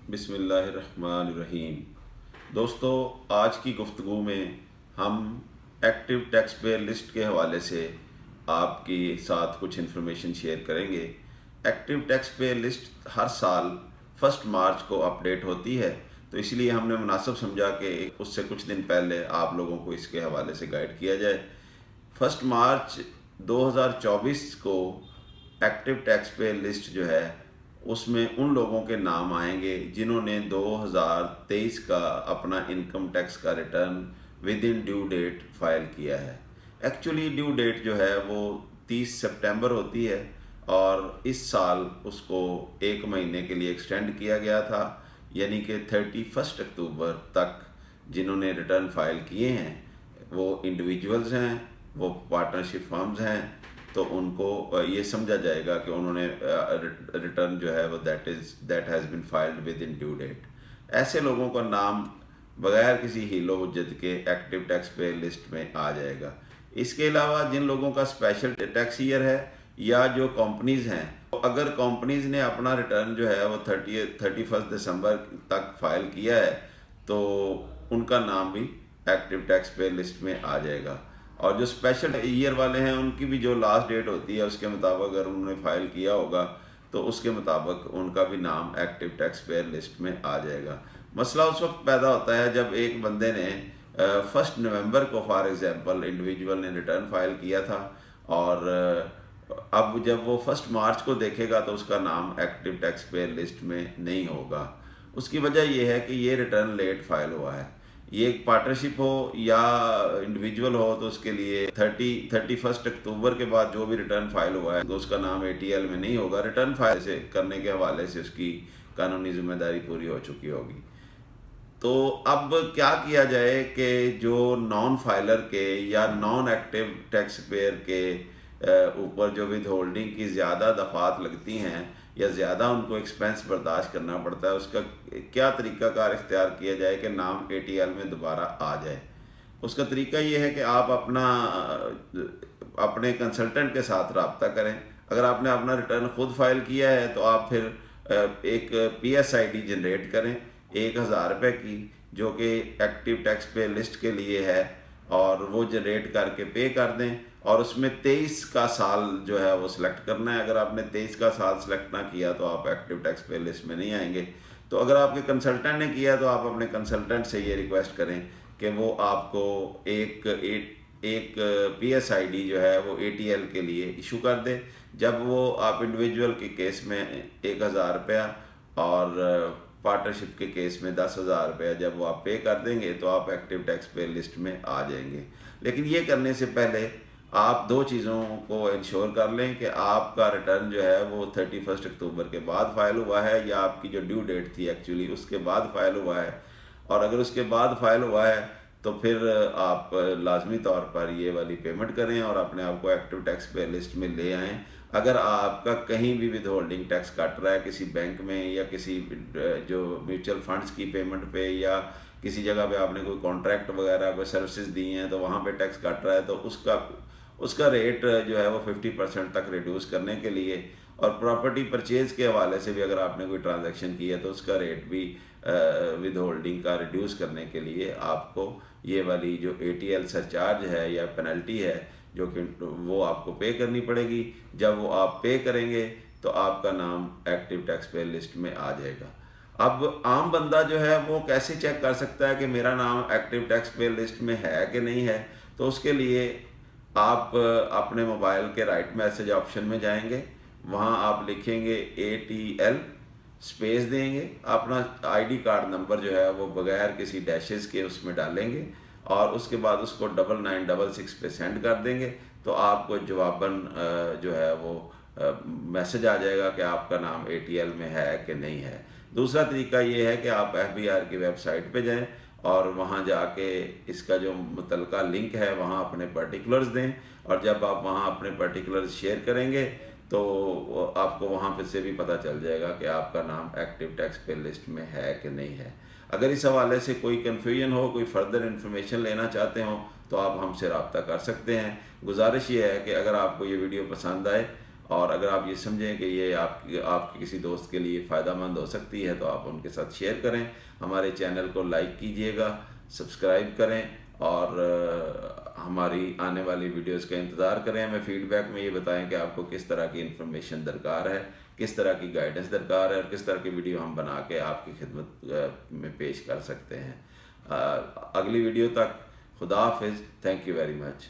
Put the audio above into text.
بسم اللہ الرحمن الرحیم۔ دوستو، آج کی گفتگو میں ہم ایکٹیو ٹیکس پیئر لسٹ کے حوالے سے آپ کے ساتھ کچھ انفارمیشن شیئر کریں گے۔ ایکٹیو ٹیکس پیئر لسٹ ہر سال 1 مارچ کو اپڈیٹ ہوتی ہے، تو اس لیے ہم نے مناسب سمجھا کہ اس سے کچھ دن پہلے آپ لوگوں کو اس کے حوالے سے گائیڈ کیا جائے۔ 1 مارچ 2024 کو ایکٹیو ٹیکس پیئر لسٹ جو ہے اس میں ان لوگوں کے نام آئیں گے جنہوں نے 2023 کا اپنا انکم ٹیکس کا return with in due dat file کیا ہے۔ ایکچولی ڈیو ڈیٹ جو ہے وہ 30 سپٹمبر ہوتی ہے، اور اس سال اس کو 1 مہینے کے لیے ایکسٹینڈ کیا گیا تھا، یعنی کہ 31 اکتوبر تک جنہوں نے ریٹرن فائل کیے ہیں، وہ انڈیویجولز ہیں، وہ پارٹنرشپ فرمز ہیں، تو ان کو یہ سمجھا جائے گا کہ انہوں نے ریٹرن جو ہے وہ that has been filed within due date. ایسے لوگوں کا نام بغیر کسی ہیل و حجت کے ایکٹیو ٹیکس پیئر لسٹ میں آ جائے گا۔ اس کے علاوہ جن لوگوں کا اسپیشل ٹیکس ایئر ہے یا جو کمپنیز ہیں، اگر کمپنیز نے اپنا ریٹرن جو ہے وہ 31 دسمبر تک فائل کیا ہے تو ان کا نام بھی ایکٹیو ٹیکس پیئر لسٹ میں آ جائے گا۔ اور جو اسپیشل ایئر والے ہیں ان کی بھی جو لاسٹ ڈیٹ ہوتی ہے اس کے مطابق اگر انہوں نے فائل کیا ہوگا تو اس کے مطابق ان کا بھی نام ایکٹیو ٹیکس پیئر لسٹ میں آ جائے گا۔ مسئلہ اس وقت پیدا ہوتا ہے جب ایک بندے نے 1 نومبر کو فار ایگزامپل انڈیویجول نے ریٹرن فائل کیا تھا، اور اب جب وہ 1 مارچ کو دیکھے گا تو اس کا نام ایکٹیو ٹیکس پیئر لسٹ میں نہیں ہوگا۔ اس کی وجہ یہ ہے کہ یہ ریٹرن لیٹ فائل ہوا ہے۔ یہ ایک پارٹنرشپ ہو یا انڈیویجول ہو تو اس کے لیے 31 اکتوبر کے بعد جو بھی ریٹرن فائل ہوا ہے تو اس کا نام ATL میں نہیں ہوگا۔ ریٹرن فائل سے کرنے کے حوالے سے اس کی قانونی ذمہ داری پوری ہو چکی ہوگی۔ تو اب کیا کیا جائے کہ جو نان فائلر کے یا نان ایکٹیو ٹیکس پیئر کے اوپر جو ود ہولڈنگ کی زیادہ دفعات لگتی ہیں یا زیادہ ان کو ایکسپینس برداشت کرنا پڑتا ہے، اس کا کیا طریقہ کار اختیار کیا جائے کہ نام ATL میں دوبارہ آ جائے۔ اس کا طریقہ یہ ہے کہ آپ اپنے کنسلٹنٹ کے ساتھ رابطہ کریں۔ اگر آپ نے اپنا ریٹرن خود فائل کیا ہے تو آپ پھر ایک PSID جنریٹ کریں 1000 روپے کی، جو کہ ایکٹیو ٹیکس پے لسٹ کے لیے ہے، اور وہ جنریٹ کر کے پے کر دیں، اور اس میں 23 کا سال جو ہے وہ سلیکٹ کرنا ہے۔ اگر آپ نے 23 کا سال سلیکٹ نہ کیا تو آپ ایکٹیو ٹیکس پے لسٹ میں نہیں آئیں گے۔ تو اگر آپ کے کنسلٹنٹ نے کیا تو آپ اپنے کنسلٹنٹ سے یہ ریکویسٹ کریں کہ وہ آپ کو ایک PSID جو ہے وہ ATL کے لیے ایشو کر دے۔ جب وہ آپ انڈیویجول کے کیس میں 1000 روپیہ اور پارٹنرشپ کے کیس میں 10,000 روپیہ جب وہ آپ پے کر دیں گے تو آپ ایکٹیو ٹیکس پے لسٹ میں آ جائیں گے۔ لیکن یہ کرنے سے پہلے آپ 2 چیزوں کو انشور کر لیں کہ آپ کا ریٹرن جو ہے وہ 31 اکتوبر کے بعد فائل ہوا ہے یا آپ کی جو ڈیو ڈیٹ تھی ایکچولی اس کے بعد فائل ہوا ہے۔ اور اگر اس کے بعد فائل ہوا ہے تو پھر آپ لازمی طور پر یہ والی پیمنٹ کریں اور اپنے آپ کو ایکٹیو ٹیکس پے لسٹ میں لے آئیں۔ اگر آپ کا کہیں بھی ود ہولڈنگ ٹیکس کٹ رہا ہے کسی بینک میں یا کسی جو میوچل فنڈز کی پیمنٹ پہ یا کسی جگہ پہ آپ نے کوئی کانٹریکٹ وغیرہ کوئی سروسز دی ہیں تو وہاں پہ ٹیکس کٹ رہا ہے، تو اس کا ریٹ جو ہے وہ 50% تک ریڈیوس کرنے کے لیے، اور پراپرٹی پرچیز کے حوالے سے بھی اگر آپ نے کوئی ٹرانزیکشن کی ہے تو اس کا ریٹ بھی ود ہولڈنگ کا ریڈیوس کرنے کے لیے آپ کو یہ والی جو ATL سرچارج ہے یا پینلٹی ہے جو کہ وہ آپ کو پے کرنی پڑے گی۔ جب وہ آپ پے کریں گے تو آپ کا نام ایکٹیو ٹیکس پے لسٹ میں آ جائے گا۔ اب عام بندہ جو ہے وہ کیسے چیک کر سکتا ہے کہ میرا نام ایکٹیو ٹیکس پے لسٹ میں ہے کہ نہیں ہے؟ تو اس کے لیے آپ اپنے موبائل کے رائٹ میسج آپشن میں جائیں گے، وہاں آپ لکھیں گے ATL، اسپیس دیں گے، اپنا ID کارڈ نمبر جو ہے وہ بغیر کسی ڈیشز کے اس میں ڈالیں گے، اور اس کے بعد اس کو 9966 پہ سینڈ کر دیں گے تو آپ کو جواباً جو ہے وہ میسج آ جائے گا کہ آپ کا نام ATL میں ہے کہ نہیں ہے۔ دوسرا طریقہ یہ ہے کہ آپ FBR کی ویب سائٹ پہ جائیں اور وہاں جا کے اس کا جو متعلقہ لنک ہے وہاں اپنے پرٹیکولرز دیں، اور جب آپ وہاں اپنے پرٹیکولرز شیئر کریں گے تو آپ کو وہاں پہ سے بھی پتہ چل جائے گا کہ آپ کا نام ایکٹیو ٹیکس پے لسٹ میں ہے کہ نہیں ہے۔ اگر اس حوالے سے کوئی کنفیوژن ہو، کوئی فردر انفارمیشن لینا چاہتے ہوں تو آپ ہم سے رابطہ کر سکتے ہیں۔ گزارش یہ ہے کہ اگر آپ کو یہ ویڈیو پسند آئے اور اگر آپ یہ سمجھیں کہ یہ آپ کے کسی دوست کے لیے فائدہ مند ہو سکتی ہے تو آپ ان کے ساتھ شیئر کریں. ہمارے چینل کو لائک کیجئے گا، سبسکرائب کریں اور ہماری آنے والی ویڈیوز کا انتظار کریں. ہمیں فیڈ بیک میں یہ بتائیں کہ آپ کو کس طرح کی انفارمیشن درکار ہے، کس طرح کی گائیڈنس درکار ہے اور کس طرح کی ویڈیو ہم بنا کے آپ کی خدمت میں پیش کر سکتے ہیں. اگلی ویڈیو تک خدا حافظ. Thank you very much.